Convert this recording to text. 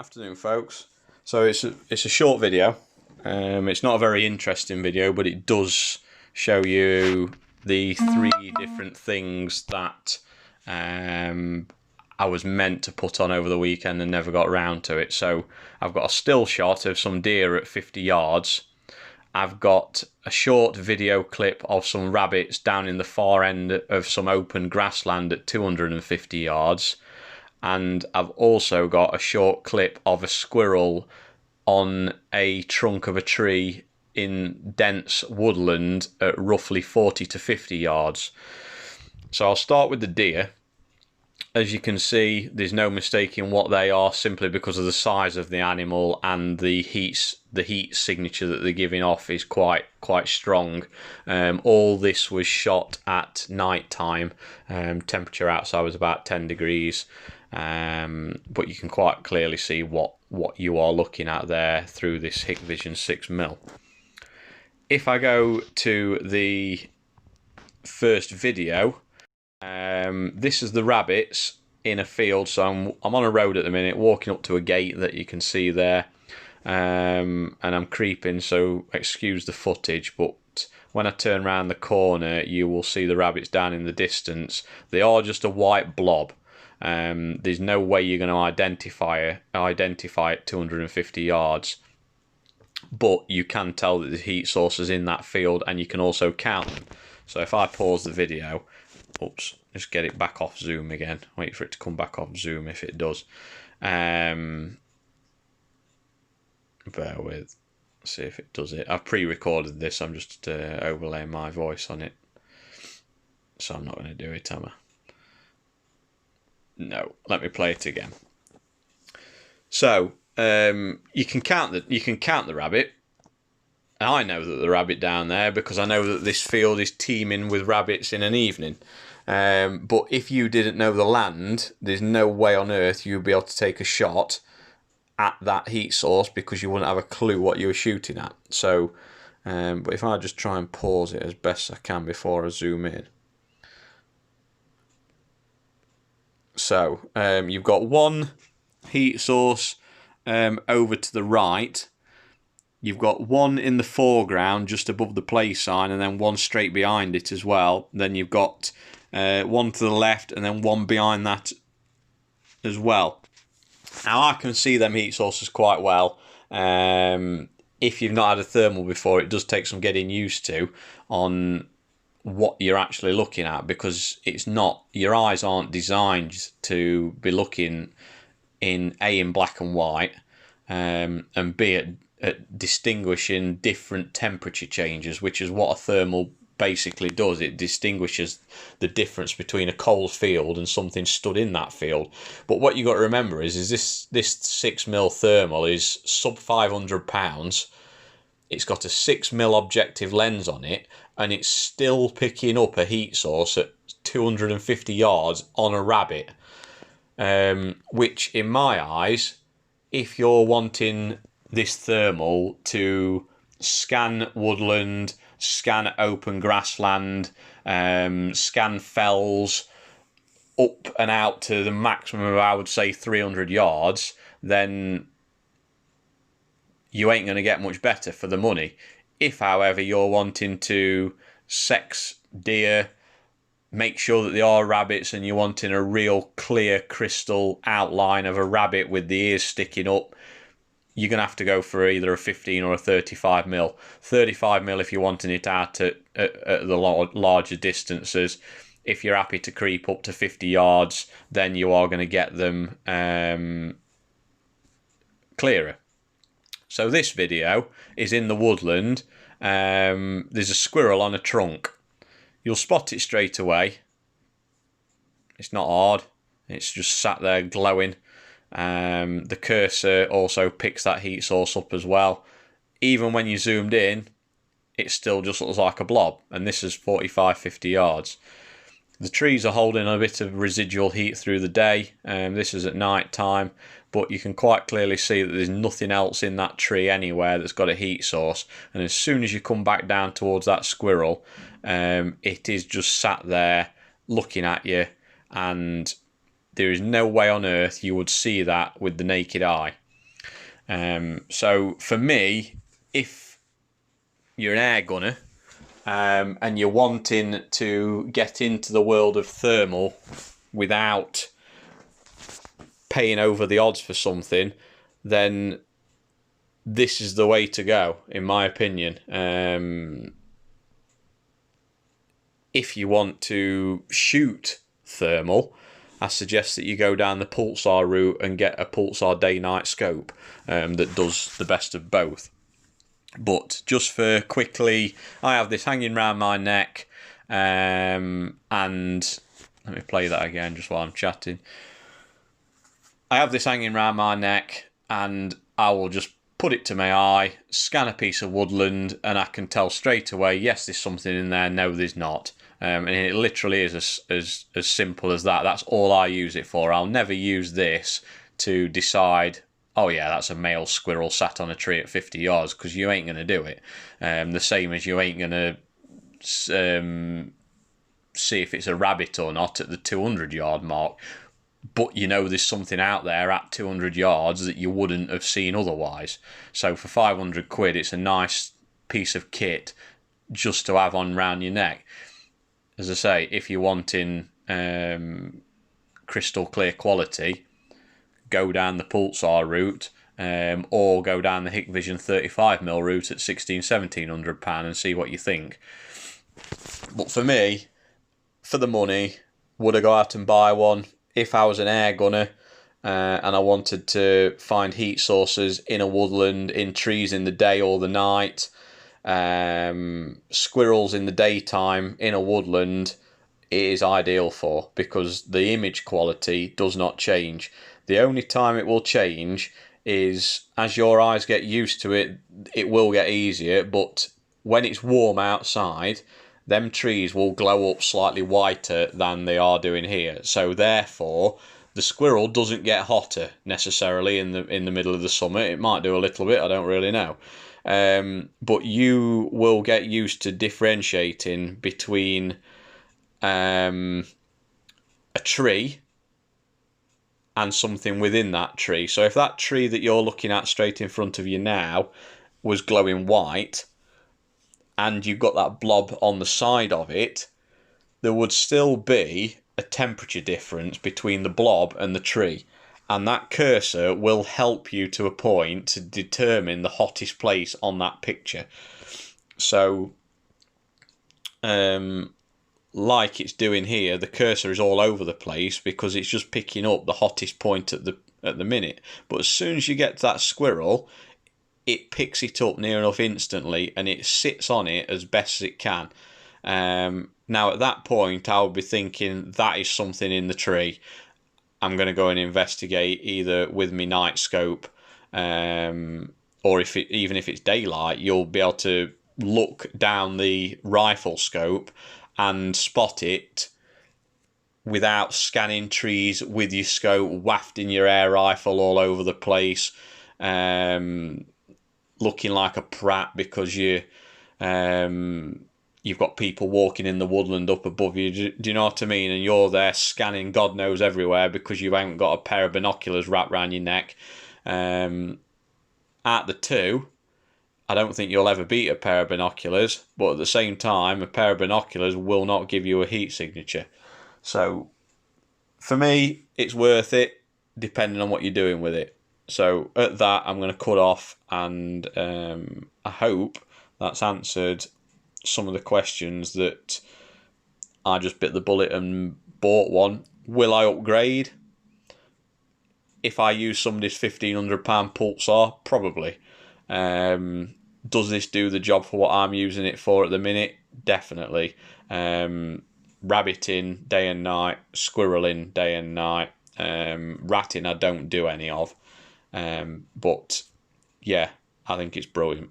Afternoon, folks. So it's a short video. It's not a very interesting video, but it does show you the three different things that I was meant to put on over the weekend and never got around to it. So I've got a still shot of some deer at 50 yards. I've got a short video clip of some rabbits down in the far end of some open grassland at 250 yards. And I've also got a short clip of a squirrel on a trunk of a tree in dense woodland at roughly 40 to 50 yards. So I'll start with the deer. As you can see, there's no mistaking what they are simply because of the size of the animal, and the heat signature that they're giving off is quite strong. All this was shot at night time. Temperature outside was about 10 degrees. But you can quite clearly see what you are looking at there through this hikvision 6mm. If I go to the first video, this is the rabbits in a field. So I'm on a road at the minute, walking up to a gate that you can see there, and I'm creeping, so excuse the footage, but when I turn around the corner you will see the rabbits down in the distance. They are just a white blob. There's no way you're going to identify at 250 yards, but you can tell that the heat source is in that field, and you can also count them. So if I pause the video, oops, just get it back off zoom again, wait for it to come back off zoom if it does. Bear with, see if it does it. I've pre-recorded this, I'm just overlaying my voice on it, so I'm not going to do it, am I? No, let me play it again. So you can count the rabbit. I know that the rabbit down there because I know that this field is teeming with rabbits in an evening. But if you didn't know the land, there's no way on earth you'd be able to take a shot at that heat source because you wouldn't have a clue what you were shooting at. So, but if I just try and pause it as best I can before I zoom in. So you've got one heat source over to the right. You've got one in the foreground just above the play sign, and then one straight behind it as well. Then you've got one to the left and then one behind that as well. Now I can see them heat sources quite well. If you've not had a thermal before, it does take some getting used to on what you're actually looking at, because it's not, your eyes aren't designed to be looking in black and white, and B at distinguishing different temperature changes, which is what a thermal basically does. It distinguishes the difference between a cold field and something stood in that field. But what you got to remember is this 6mm thermal is sub £500. It's got a 6mm objective lens on it, and it's still picking up a heat source at 250 yards on a rabbit. Which, in my eyes, if you're wanting this thermal to scan woodland, scan open grassland, scan fells, up and out to the maximum of, I would say, 300 yards, then you ain't going to get much better for the money. If, however, you're wanting to sex deer, make sure that they are rabbits, and you're wanting a real clear crystal outline of a rabbit with the ears sticking up, you're going to have to go for either a 15 or a 35mm. 35mm if you're wanting it out at the larger distances. If you're happy to creep up to 50 yards, then you are going to get them clearer. So this video is in the woodland. There's a squirrel on a trunk. You'll spot it straight away. It's not hard. It's just sat there glowing. The cursor also picks that heat source up as well. Even when you zoomed in, it still just looks like a blob. And this is 45-50 yards. The trees are holding a bit of residual heat through the day. This is at night time, but you can quite clearly see that there's nothing else in that tree anywhere that's got a heat source. And as soon as you come back down towards that squirrel, it is just sat there looking at you, and there is no way on earth you would see that with the naked eye. So for me, if you're an air gunner and you're wanting to get into the world of thermal without paying over the odds for something, then this is the way to go, in my opinion. If you want to shoot thermal, I suggest that you go down the pulsar route and get a pulsar day-night scope that does the best of both. But just for quickly, I have this hanging around my neck, and let me play that again just while I'm chatting. I have this hanging around my neck, and I will just put it to my eye, scan a piece of woodland, and I can tell straight away, yes, there's something in there, no, there's not. And it literally is as simple as that. That's all I use it for. I'll never use this to decide, oh yeah, that's a male squirrel sat on a tree at 50 yards, because you ain't going to do it. The same as you ain't going to see if it's a rabbit or not at the 200-yard mark. But you know there's something out there at 200 yards that you wouldn't have seen otherwise. So for 500 quid, it's a nice piece of kit just to have on round your neck. As I say, if you're wanting crystal clear quality, go down the pulsar route, or go down the hikvision 35mm route at £1,1700 and see what you think. But for me, for the money, would I go out and buy one? If I was an air gunner and I wanted to find heat sources in a woodland, in trees in the day or the night, squirrels in the daytime in a woodland, it is ideal for, because the image quality does not change. The only time it will change is as your eyes get used to it, it will get easier, but when it's warm outside, them trees will glow up slightly whiter than they are doing here. So therefore, the squirrel doesn't get hotter necessarily in the middle of the summer. It might do a little bit, I don't really know. But you will get used to differentiating between a tree and something within that tree. So if that tree that you're looking at straight in front of you now was glowing white, and you've got that blob on the side of it, there would still be a temperature difference between the blob and the tree. And that cursor will help you to a point to determine the hottest place on that picture. So, like it's doing here, the cursor is all over the place because it's just picking up the hottest point at the minute. But as soon as you get to that squirrel, it picks it up near enough instantly and it sits on it as best as it can. Now at that point I would be thinking that is something in the tree. I'm going to go and investigate either with my night scope, or even if it's daylight, you'll be able to look down the rifle scope and spot it without scanning trees with your scope, wafting your air rifle all over the place, looking like a prat because you've got people walking in the woodland up above you. Do you know what I mean? And you're there scanning God knows everywhere because you haven't got a pair of binoculars wrapped around your neck. At the two, I don't think you'll ever beat a pair of binoculars, but at the same time, a pair of binoculars will not give you a heat signature. So, for me, it's worth it, depending on what you're doing with it. So, at that, I'm going to cut off, and I hope that's answered some of the questions that I just bit the bullet and bought one. Will I upgrade? If I use somebody's £1,500 pulsar, probably. Does this do the job for what I'm using it for at the minute? Definitely. Rabbiting day and night, squirreling day and night, ratting I don't do any of. But yeah, I think it's brilliant.